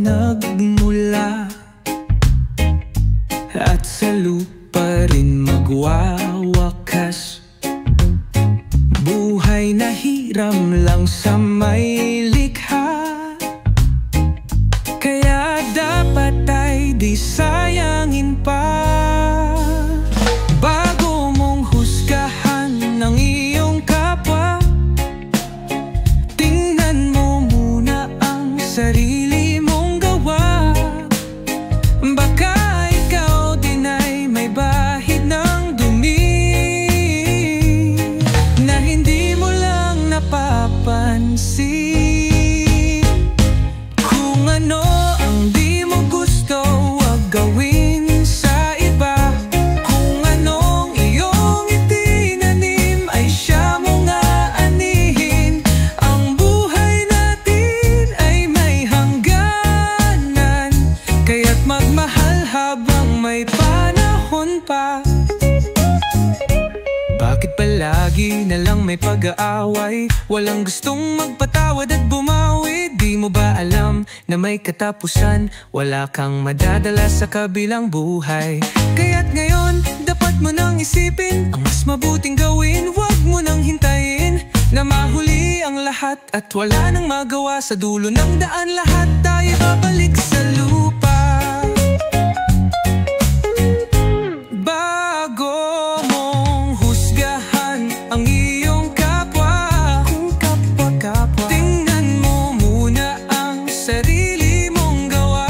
nagmula at sa lupa rin magwawakas. Buhay na hiram lang sa may likha, kaya dapat ay di sayangin pa. Bago mong husgahan ng iyong kapwa, tingnan mo muna ang sarili mong gawa. Baka ikaw din ay may bahid ng dumi na hindi mo lang napapansin. Kung ano ang di mo gusto, huwag gawin sa iba. Kung anong iyong itinanim ay siya mong aanihin. Ang buhay natin ay may hangganan, kaya't magmahal habang may panahon pa. Bakit palagi na lang may pag-aaway? Walang gustong magpatawad at bumawi. Di mo ba alam na may katapusan? Wala kang madadala sa kabilang buhay. Kaya't ngayon, dapat mo nang isipin ang mas mabuting gawin. Huwag mo nang hintayin na mahuli ang lahat at wala nang magawa. Sa dulo ng daan lahat tayo babalik sa lupa. Bago mong husgahan ang iyong kapwa, tingnan mo muna ang sarili mong gawa.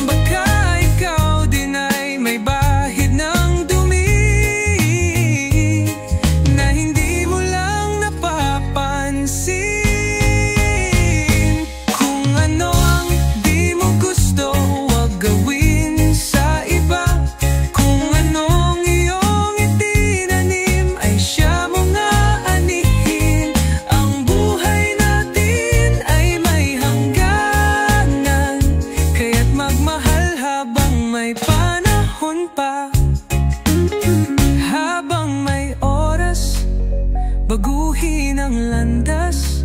Baka ikaw din ay may bahid ng dumi na hindi mo lang napapansin. Kung ano ang di mo gusto, huwag gawin sa iba. Kung anong iyong itinanim ay siya mong aanihin. Ang buhay natin ay may hangganan, kaya't magmahal habang may panahon pa. Habang may oras, baguhin ang landas.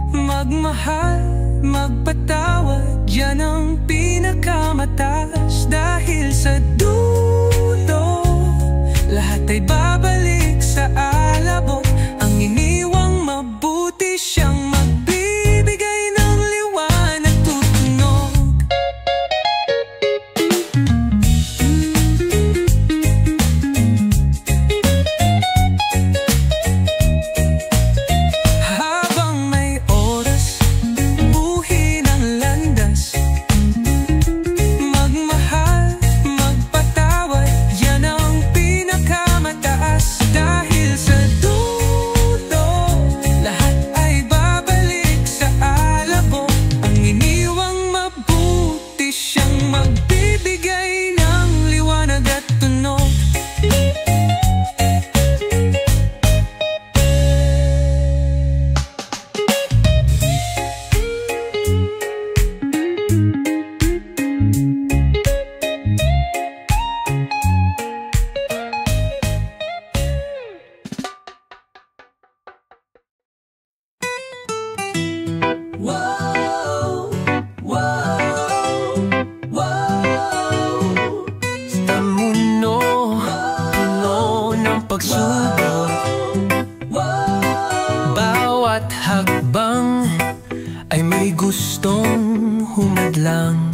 Magmahal, magpatawad, yan ang pinakamataas. Dahil sa dulo, lahat ay babalik sa alabok. Ang iniwang mabuti siyang magbibigay ng liwanag tutunog. Habang may oras, buhin ang landas. Magmahal, magpatawad, yan ang pinakamataas. Dahil sa dulo, lahat ay babalik sa alabok. Ang iniwang mabuti siyang magbibigay ng liwanag at tunog. Wow, wow, wow. Sa mundo, puno ng pagsubok, bawat hakbang ay may gustong humadlang.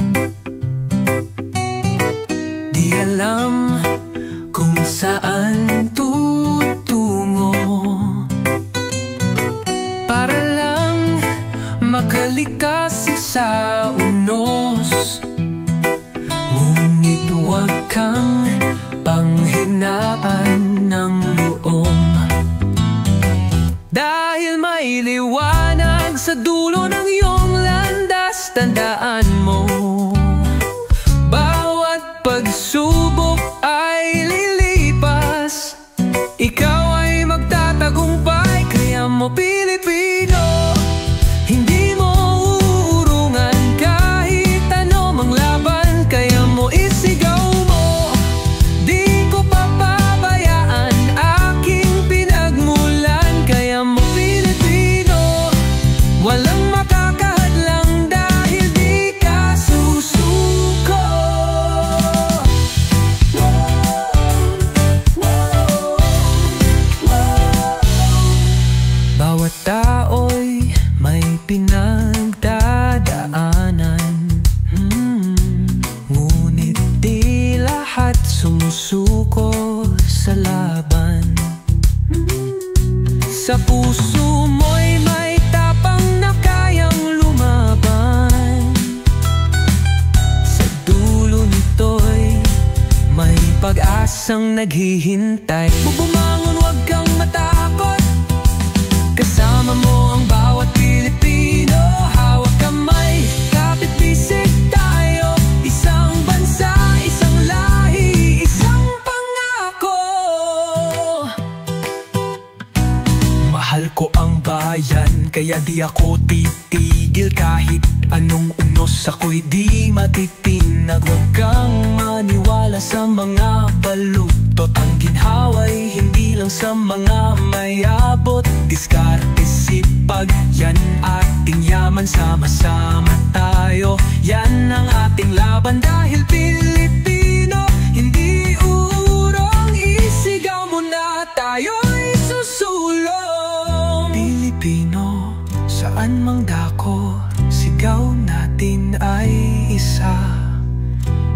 Di alam kung saan tutungo, para lang makalikas sa unos. Ngunit huwag kang panghinaan ng buong, dahil may liwanag sa dulo ng iyong landas. Tandaan mo, bawat pagsubok ay lilipas. Ikaw ay magtatagumpay, kaya mo Pilipino, hindi mo uurungan kahit ano mang laban. Kaya mo isigaw mo, di ko papabayaan aking pinagmulan. Kaya mo Pilipino, walang makakahadlang dahil pag-asang naghihintay. Bumangon, huwag kang matakot, kasama mo ang bawat Pilipino. Hawak kamay, kapit-bisig tayo, isang bansa, isang lahi, isang pangako. Mahal ko ang bayan, kaya di ako titigil. Kahit anong unos ako'y di matitinag. Huwag kang maniwala sa mga baluktot. Ang ginhawa'y hindi lang sa mga mayabot. Diskarte, sipag, yan ating yaman. Sama-sama tayo, yan ang ating laban. Dahil Pilipino, hindi uurong. Isigaw mo na, tayo'y susulong. Pilipino, saan mang dako, sigaw natin ay isa.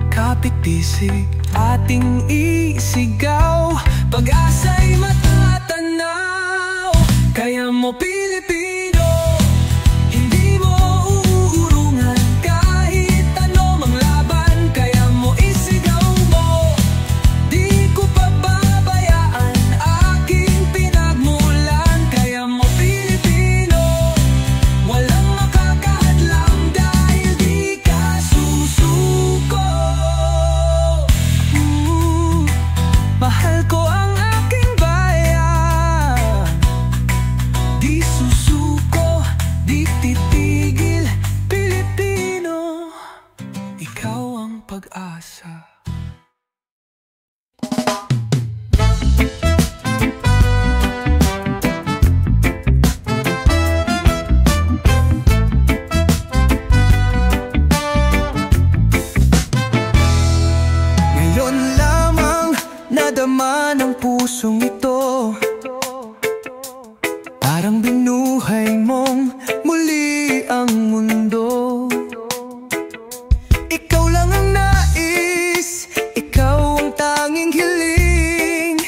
Kapit-bisig ating isigaw, pag-asa'y matatanaw. Kaya mo Pilipino, hindi mo uurungan. Kahit ano mang laban, kaya mo isigaw mo. Di ko pababayaan aking pinagmulan. Kaya mo Pilipino, walang makakahadlang. Dahil di ka susuko. Mahal ko ang aking bayan, di susuko, di titigil. Pilipino, ikaw ang pag-asa. Ngayon lamang nadama ng pusong ito, parang binuhay mong muli ang mundo. Ikaw lang ang nais, ikaw ang tanging hiling.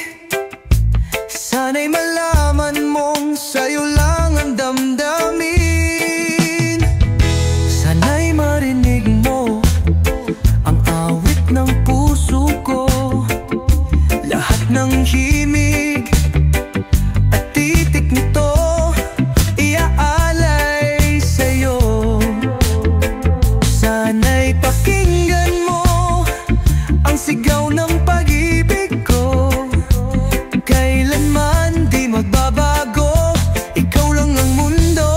Sana'y malaman mong sa'yo lang ang damdamin. Sana'y marinig mo ang awit ng puso ko. Lahat ng himig at titik nito iaalay sa'yo. Sana'y pakinggan mo ang sigaw ng pag-ibig ko. Kailanman di magbabago, ikaw lang ang mundo.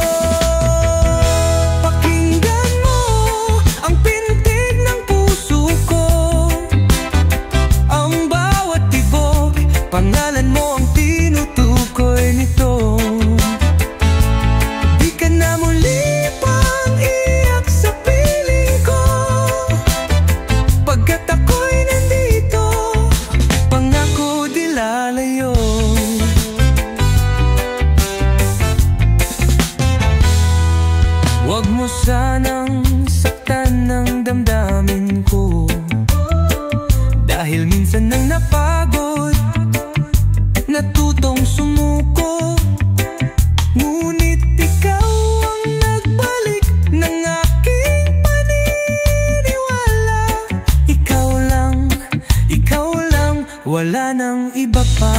Pakinggan mo ang pintig ng puso ko. Ang bawat tibok, pangalan mo ang tinutukoy nito. Di ka na muli pang iyak sa piling ko. Pagkat ako'y nandito, pangako di lalayo. Huwag mo sanang saktan ng damdamin ko. Dahil minsan nang napagod, natutong sumuko. Ngunit ikaw ang nagbalik ng aking paniniwala. Ikaw lang, wala nang iba pa.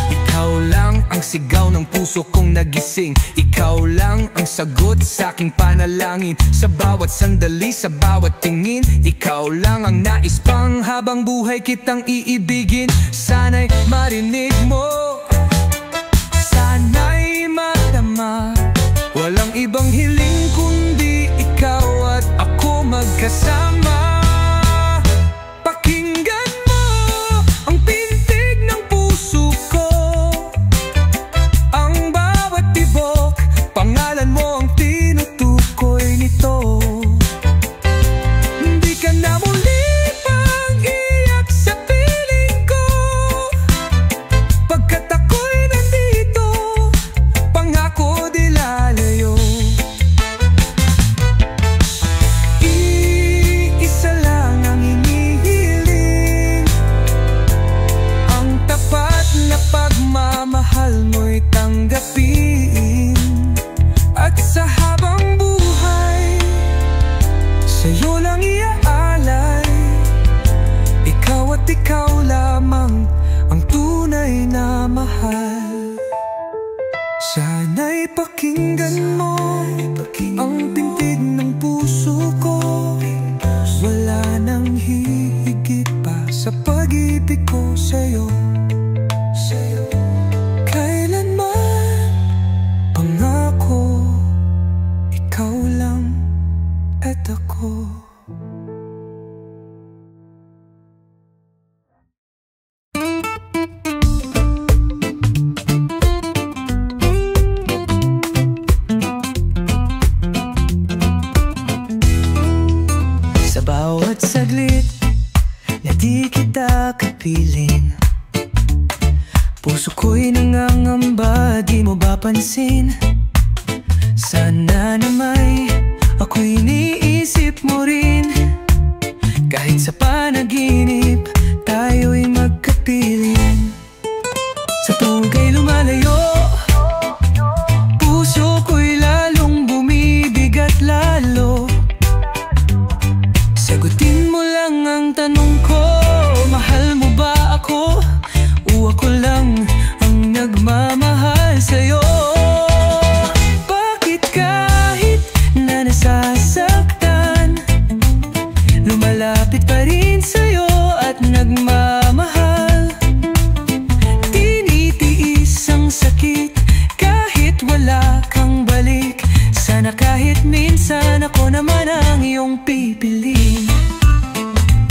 Ikaw lang ang sigaw ng puso kong nagising. Ikaw lang ang sagot sa aking panalangin. Sa bawat sandali, sa bawat tingin, ikaw lang ang nais pang habang buhay kitang iibigin. Sana'y marinig mo, sana'y madama. Walang ibang hiling kundi ikaw at ako magkasama. Pakinggan mo ang pintig ng puso ko. Ang bawat tibok, pangalan mo ang tinutukoy nito. Hindi ka na muli pang iyak sa piling ko. Pagkat ako'y nandito, pangako di lalayo. Sana'y pakinggan mo ang tintig ng puso ko. Wala nang hihigit pa sa pag-ibig ko sa'yo. Kailanman pangako, ikaw lang at ako. Sa bawat saglit na di kita kapiling, puso ko'y nangangamba, di mo ba pansin? Sana na may ako'y iniisip mo rin. Kahit sa panaginip tayo'y magkapiling. Sa tuwing kay lumalayo, puso ko'y lalong bumibigat lalo. Sagutin mo lang ang tanong ko, mahal mo ba ako? O ako lang ang nagmamahal sa'yo? Bakit kahit na nasasaktan, lumalapit pa rin sa'yo at nagmamahal? Tinitiis ang sakit kahit wala kang balik. Sana kahit minsan ako naman ang iyong pipiliin.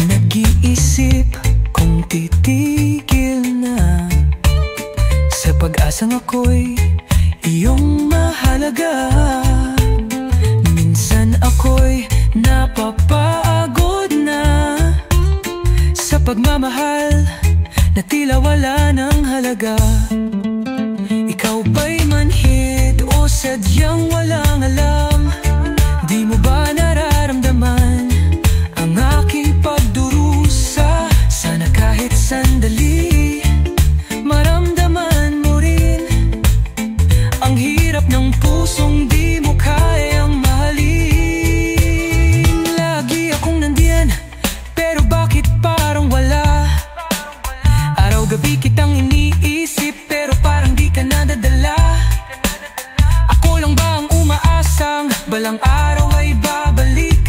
Nag-iisip kung titigil na sa pag-asang ako'y iyong mahalaga. Minsan ako'y napapagod na sa pagmamahal na tila wala ng halaga. Ikaw ba'y manhid o sadyang walang alam? Di mo ba nararamdaman ang aking pagdurusa? Sana kahit sandali maramdaman mo rin ang hirap ng pusong di mo kayang mahalin. Lagi akong nandiyan, pero bakit parang wala? Araw-gabi kitang iniisip, pero parang di ka nadadala. Ako lang ba ang umaasang balang araw ay babalik?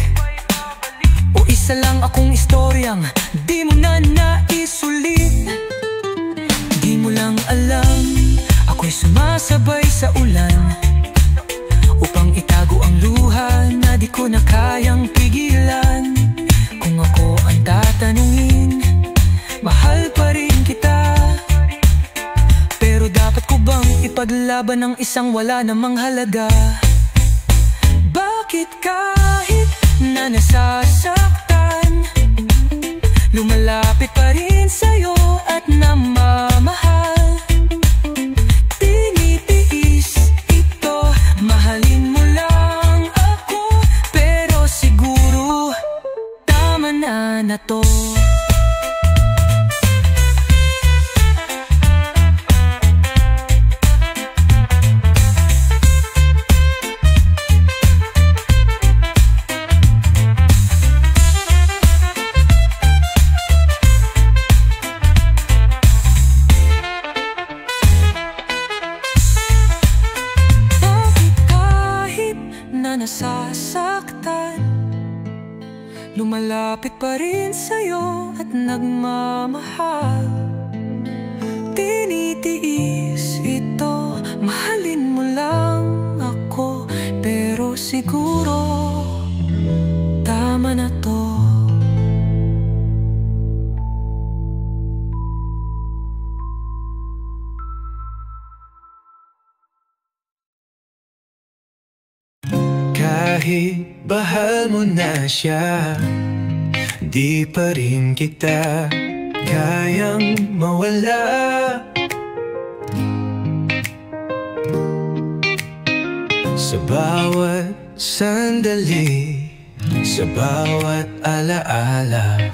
O isa lang akong istoryang di mo na naisulit? Di mo lang alam, ako'y sumasabay sa ulan upang itago ang luha na di ko na kayang pigilan. Kung ako ang tatanungin, mahal pa rin kita. Pero dapat ko bang ipaglaban ng isang wala namang halaga? Bakit kahit na nasasaktan, lumalapit pa rin sa'yo at namamahal? Tinitiis ito, mahalin mo lang ako, pero siguro tama na to. Nasasaktan, lumalapit pa rin sa'yo at nagmamahal. Tinitiis ito, mahalin mo lang ako, pero siguro tama na to. Kahit bahal mo na siya, di pa rin kita kayang mawala. Sa bawat sandali, sa bawat alaala,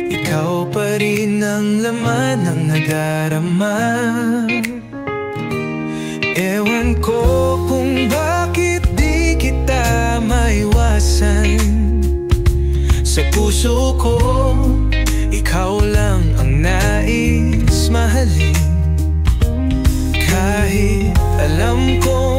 ikaw pa rin ang laman ng nadarama. Ewan ko kung bakit di kita maiwasan. Sa puso ko, ikaw lang ang nais mahalin. Kahit alam ko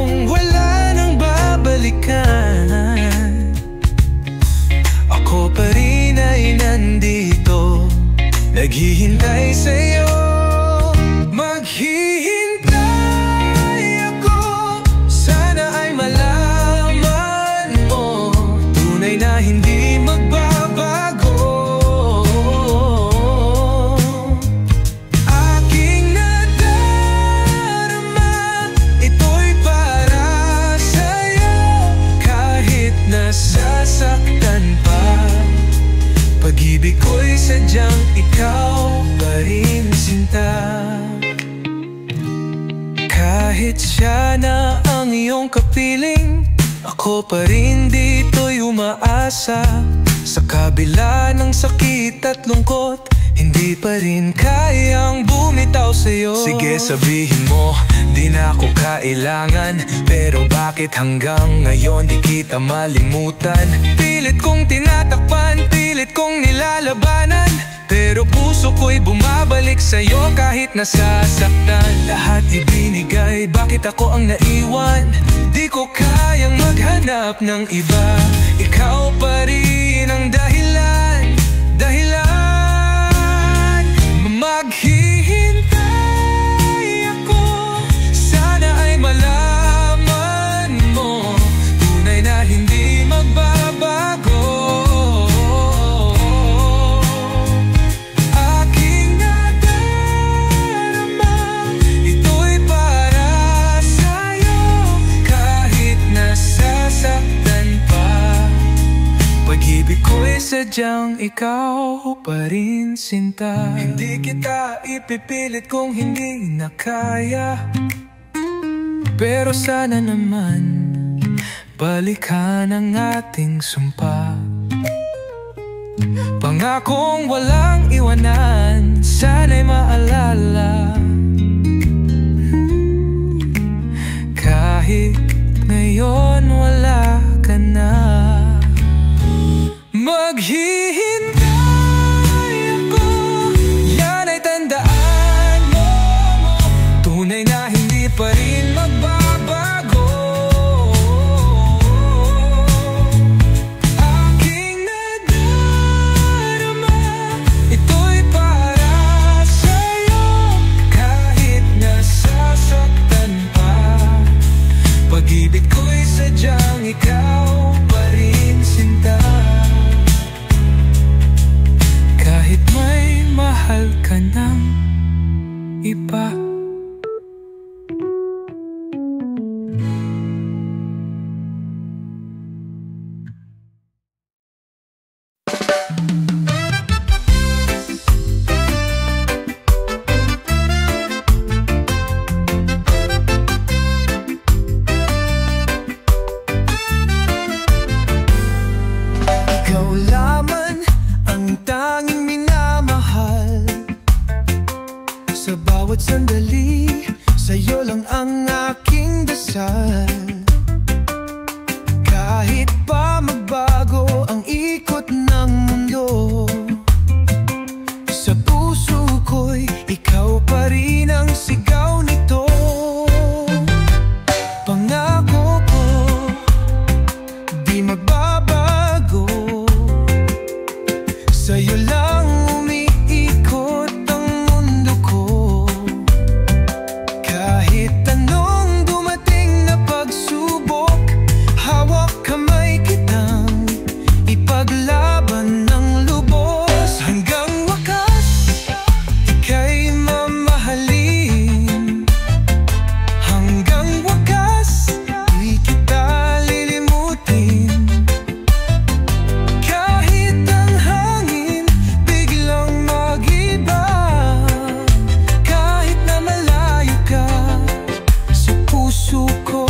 iyong kapiling, ako pa rin dito'y umaasa. Sa kabila ng sakit at lungkot, hindi pa rin kayang bumitaw sa'yo. Sige, sabihin mo, di na ako kailangan, pero bakit hanggang ngayon di kita malimutan? Pilit kong tinatakpan, pilit kong nilalabanan, pero puso ko'y bumabalik sa'yo kahit nasasaktan. Lahat ibinigay, bakit ako ang naiwan? Di ko kayang maghanap ng iba. Ikaw pa rin ang dahilan, maghihintay ako. Sana ay malaman mo, tunay na hindi magbabago. Aking nadarama, ito'y para sa'yo, kahit nasasaktan pa. Pag-ibig ko'y sadyang ikaw pa rin, sinta. Hindi kita ipipilit kung hindi na kaya, pero sana naman balikan ang ating sumpa. Pangakong walang iwanan, sana'y maalala. Kahit ngayon wala ka na, maghihintay ako. Yan ay tandaan mo, tunay na hindi pa rin magbabago. Aking nadarama, ito'y para sa'yo, kahit nasasaktan pa. Pag-ibig ko'y sadyang ikaw pa rin, sinta. Kahit may mahal ka ng iba. Ikaw lamang ang tanging minamahal. Sa bawat sandali, sa'yo lang ang aking dasal. Kahit pa magbago ang ikot ng mundo, sa puso ko'y ikaw pa rin ang sigaw nito. Pangako ko, di magbabago, sa'yo lang umiikot ang mundo ko. Kahit anong dumating na pagsubok, hawak kamay kitang ipaglaban ng lubos. Hanggang wakas, ika'y mamahalin. Hanggang wakas, di kita lilimutin. Kahit ang hangin biglang mag-iba, kahit na malayo ka, sa puso ko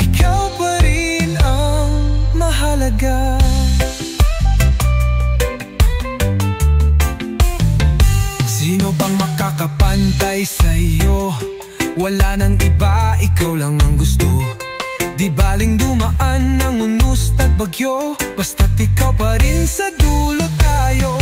ikaw pa rin ang mahalaga. Sino bang makakapantay sa'yo? Wala nang iba, ikaw lang ang gusto. Di baling dumaan ng unos at bagyo, basta't ikaw pa rin sa dulo tayo.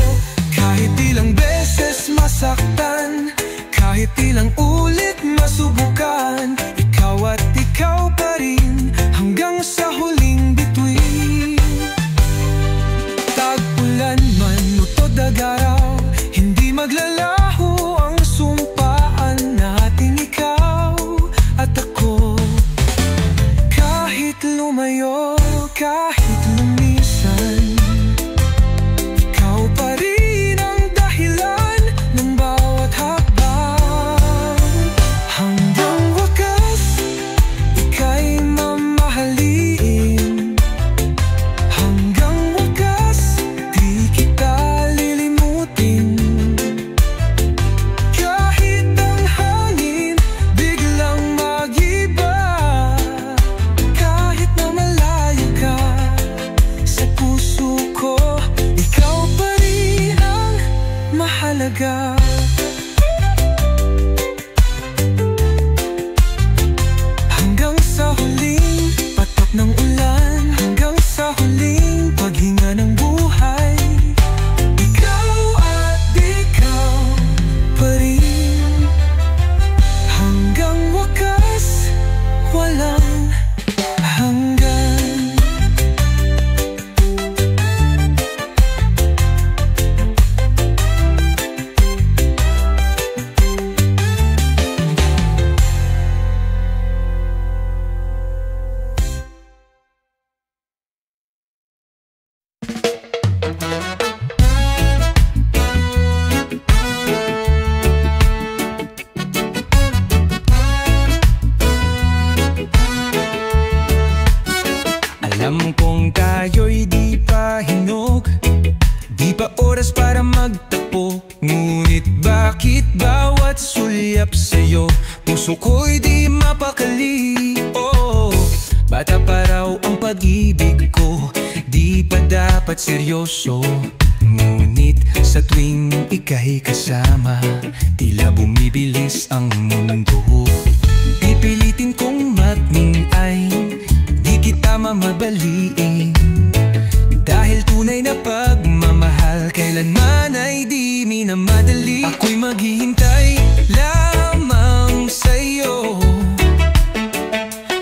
Kahit ilang beses masaktan, kahit ilang ulit masubukan, ikaw at ikaw pa rin hanggang sa huling bituin. Tag-ulan man o tod-agaraw, hindi maglalaho ang sumpaan natin, ikaw at ako. Kahit lumayo, kahit lumisan, ikaw pa rin ang dahilan ng bawat hakbang. Hanggang wakas, ika'y walang hanggan. Alam kong tayo'y di pa hinog, di pa oras para magtapo. Ngunit bakit bawat sulyap sa'yo, puso ko'y di mapakali? Oh, bata pa raw ang pag-ibig ko, di pa dapat seryoso. Ngunit sa tuwing ika'y kasama, tila bumibilis ang mundo. Pipilitin kong magmingay, di kita mamabaliin, dahil tunay na pagmamahal kailanman ay di minamadali. Ako'y maghihintay lamang sa'yo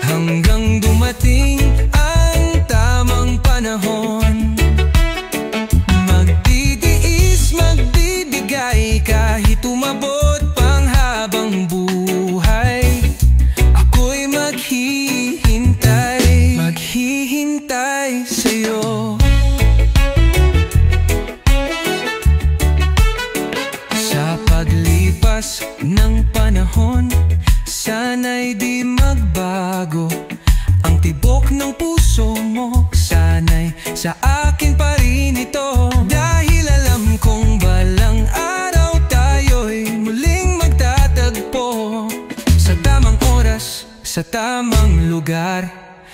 hanggang dumating ang tamang panahon. Magtitiis, magbibigay kahit umabot pang habang buhay. Ako'y maghihintay sa'yo. Sa paglipas ng panahon, sana'y di magbago ang tibok ng puso mo. Sana'y sa akin pa rin ito, dahil alam kong balang araw tayo'y muling magtatagpo. Sa tamang oras, sa tamang lugar,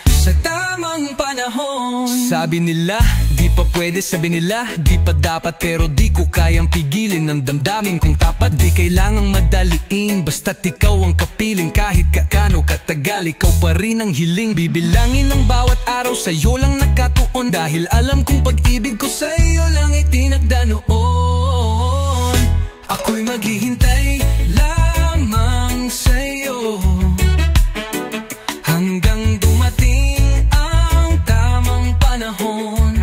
sa tamang panahon. Sabi nila, di pa pwede, sabi nila, di pa dapat, pero di ko kayang pigilin ng damdamin kong tapat. Di kailangang madaliin, basta't ikaw ang kapiling. Kahit kakano katagal, ikaw pa rin ang hiling. Bibilangin ang bawat araw, sa'yo lang nakatuon, dahil alam kong pag-ibig ko sa'yo lang itinakda noon. Ako'y maghihintay lamang sa'yo hanggang dumating ang tamang panahon.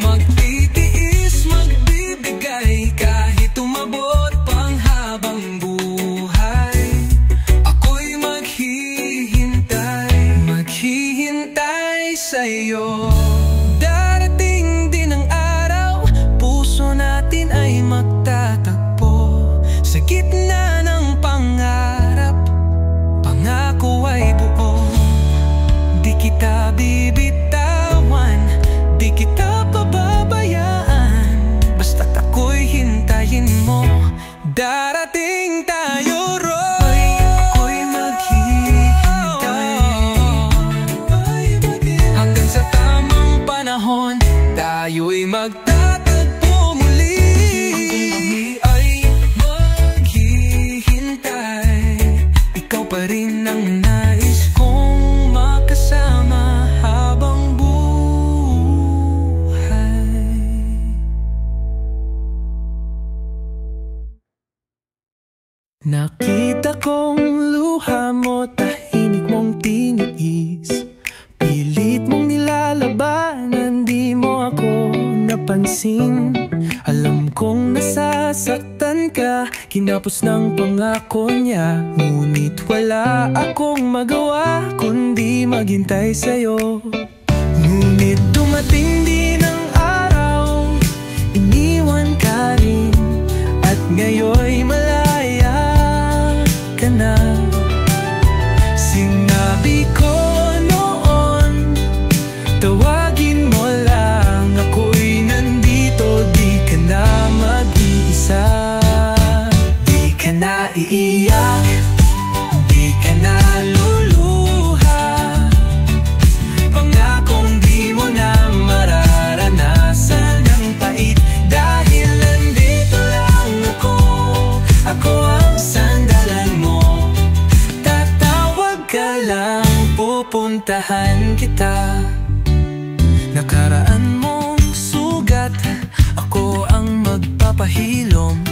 Magtitiis, magbibigay kahit umabot pang habang buhay. Ako'y maghihintay sa'yo. Darating din ang araw, puso natin ay magtatagpo. Sa gitna ng pangarap, pangako ay buo. Di kita bibitawan, di kita pababayaan, basta't ako'y hintayin mo. Darating tayo roon. Ako'y maghihintay hanggang sa tamang panahon, tayo'y magtatagpo muli. Ay maghihintay, ikaw pa rin ang nais kong makasama habang buhay. Nakita kong luha mo, tahimik mong tiniis, pilit mong nilalabanan, di mo ako napansin. Alam kong nasasaktan ka, kinapos ng pangako niya, ngunit wala akong magawa kundi maghintay sa'yo. Ngunit dumating din ang araw, iniwan ka rin, at ngayon'y malaya ka na. Sinabi ko noon, tawagin mo lang, ako'y nandito, di ka na mag-iisa. Di ka na iiyak, di ka na luluha, pangakong di mo na mararanasan ang pait, dahil nandito lang ako ang sandalan mo. Tatawag ka lang, pupuntahan kita. Nakaraan mong sugat, ako ang magpapahilom.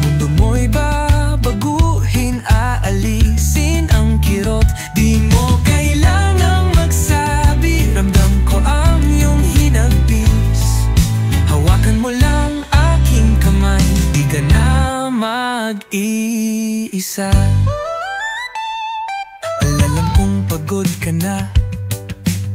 Mundo mo'y babaguhin, aalisin ang kirot, isa. Alam kong pagod ka na,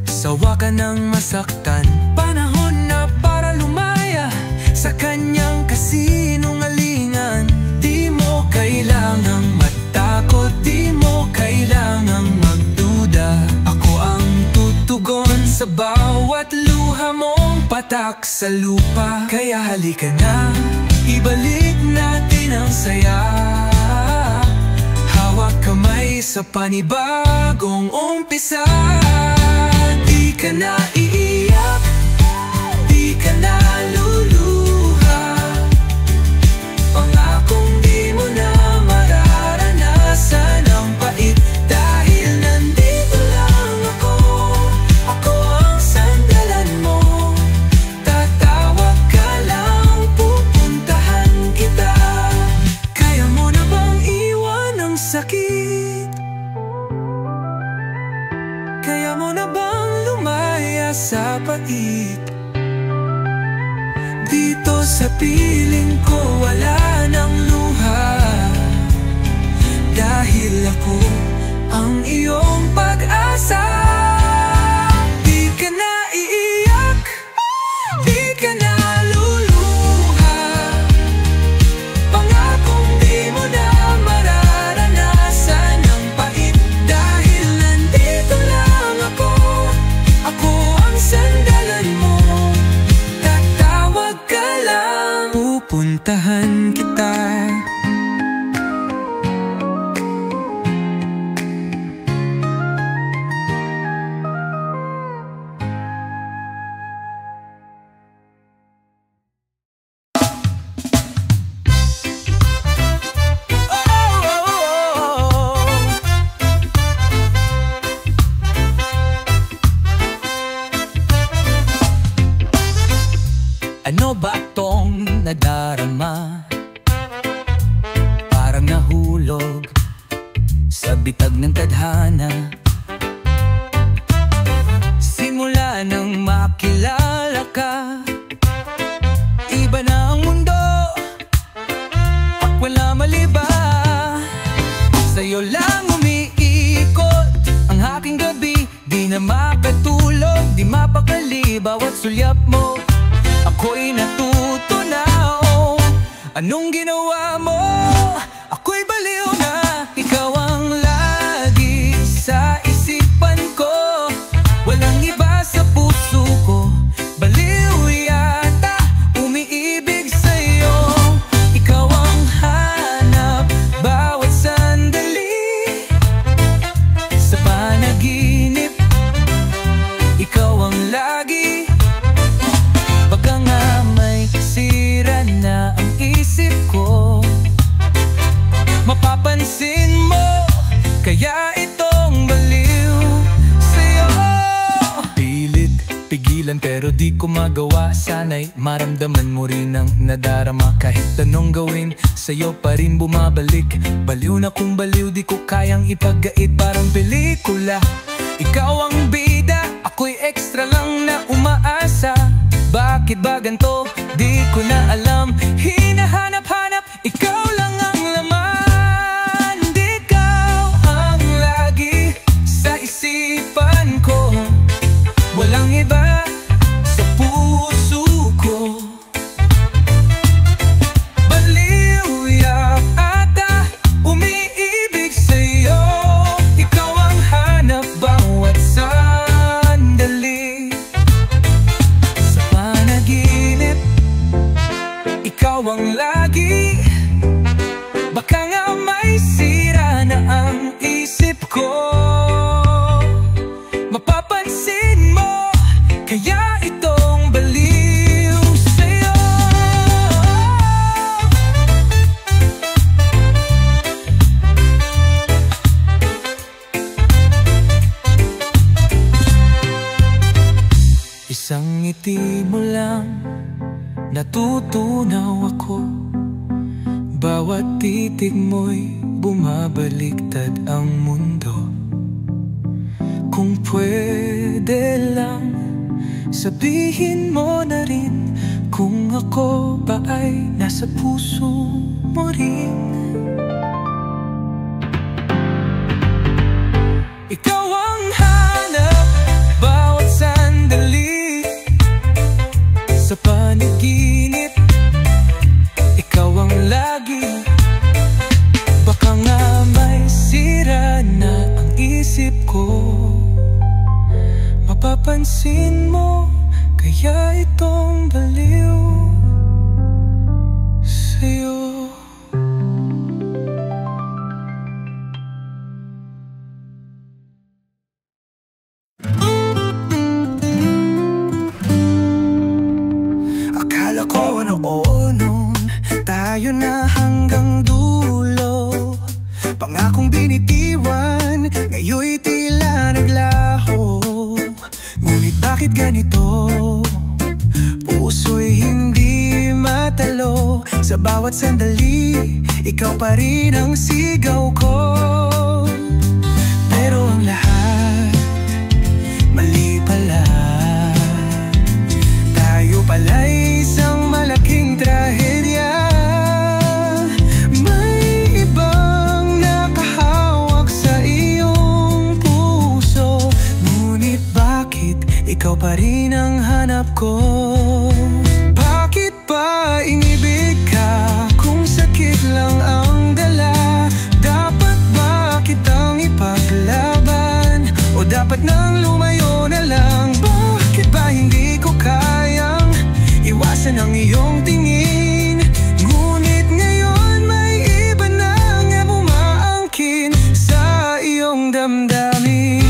sawa ka ng masaktan. Panahon na para lumaya sa kanyang kasinungalingan. Di mo kailangang matakot, di mo kailangang magduda. Ako ang tutugon sa bawat luha mong patak sa lupa. Kaya halika na, ibalik natin ang saya. Hawak kamay sa panibagong umpisa. Di ka na iiyak, di ka na luluha. Pangakong di mo na mararanasan ang pait. Dahil nandito lang ako, ako ang sandalan mo. Tatawag ka lang, pupuntahan kita. Kaya mo na bang iwan ang sakit? Kaya mo na bang lumaya sa pait? Dito sa piling ko wala nang luha. Dahil ako ang iyong pag-asa. Di ka na iiyak, di ka na luluha. Pangakong di mo na mararanasan ang pait. Dahil nandito lang ako, ako ang sandalan mo. Tatawag ka lang, pupuntahan kita. Ano ba tong nadarama? Parang nahulog sa bitag ng tadhana. Simula nang makilala ka, iba na ang mundo at wala mali ba? Sa'yo lang umiikot ang aking gabi. Di na makatulog, di mapakali bawat sulyap mo. Ako'y natutunaw. Anong ginawa mo? Ako'y baliw na. Ikaw ang lagi sa isipan ko. Walang iba sa puso ko. Baliw yata, umiibig sa'yo. Ikaw ang hanap bawat sandali. Sa panaginip, ikaw ang lagi. Baka nga may sira na ang isip ko, mapapansin mo, kaya itong baliw sa'yo. Pilit, pigilan pero di ko magawa. Sana'y maramdaman mo rin ang nadarama. Kahit anong gawin, sa'yo pa rin bumabalik. Baliw na kung baliw, di ko kayang ipagait. Parang pelikula, ikaw ang bida, ako'y extra lang na umaasa. Bakit ba ganito? Di ko na alam. Hinahanap-hanap, ikaw lang ang laman. Di ikaw ang lagi sa isipan ko. Walang iba sa puso ko. Baliw yata, umiibig sa'yo. Ikaw ang hanap bawat sandali. Ikaw ang lagi. Baka nga may sira na ang isip ko. Mapapansin mo, kaya itong baliw sa'yo. Isang ngiti mo lang, natutunaw ako. Bawat titig mo'y bumabaliktad ang mundo. Kung pwede lang, sabihin mo na rin kung ako ba ay nasa puso mo rin. Ikaw ang hanap bawat sandali sa panaginip. Ikaw ang lagi. Baka nga may sira na ang isip ko, mapapansin mo kaya itong baliw sa'yo. Akala ko noon tayo na hanggang dulo, pangakong binitiwan, ngayon'y tila naglaho. Ngunit bakit ganito? Puso'y hindi matalo. Sa bawat sandali, ikaw pa rin ang sigaw ko. Pero ang lahat, mali pala. Tayo pala'y isang malaking trahedya. May ibang nakahawak sa iyong puso. Ngunit bakit ikaw pa rin ang hanap ko? Bakit pa inibig ka kung sakit lang ang dala? Dapat ba kitang ipaglaban o dapat nang lumayo na lang? Bakit ba hindi ko kayang iwasan ang iyong tingin? Ngunit ngayon may iba nang umaangkin sa iyong damdamin.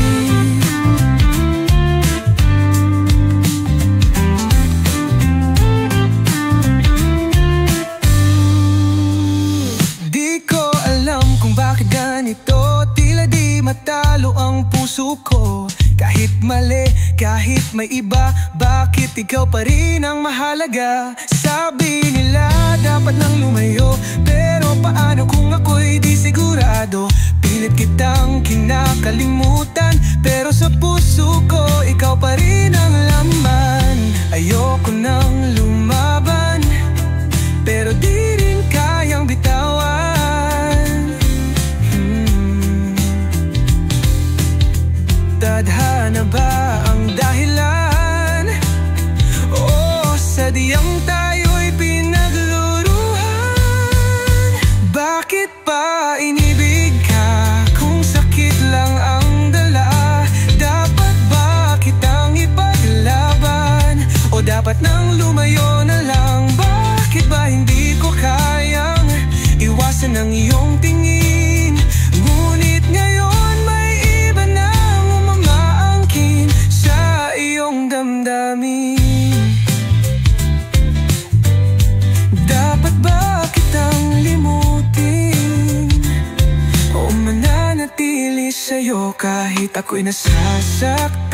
Tila di matalo ang puso ko. Kahit mali, kahit may iba, bakit ikaw pa rin ang mahalaga? Sabi nila dapat nang lumayo, pero paano kung ako'y di sigurado? Pilit kitang kinakalimutan, pero sa puso ko ikaw pa rin ang laman. Ayoko nang lumaban, pero di rin kayang bitawan. Tadhana ba ang dahilan? O sadyang tayo'y pinagluruhan? Bakit pa inibig ka kung sakit lang ang dala? Dapat ba kitang ipaglaban o dapat nang lumayo na lang? Bakit ba hindi ko kayang iwasan ang iyong tingin? Ngunit ngayon may iba na sa iyong damdamin. Dapat ba kitang limutin o mananatili sa'yo kahit ako'y nasasaktan?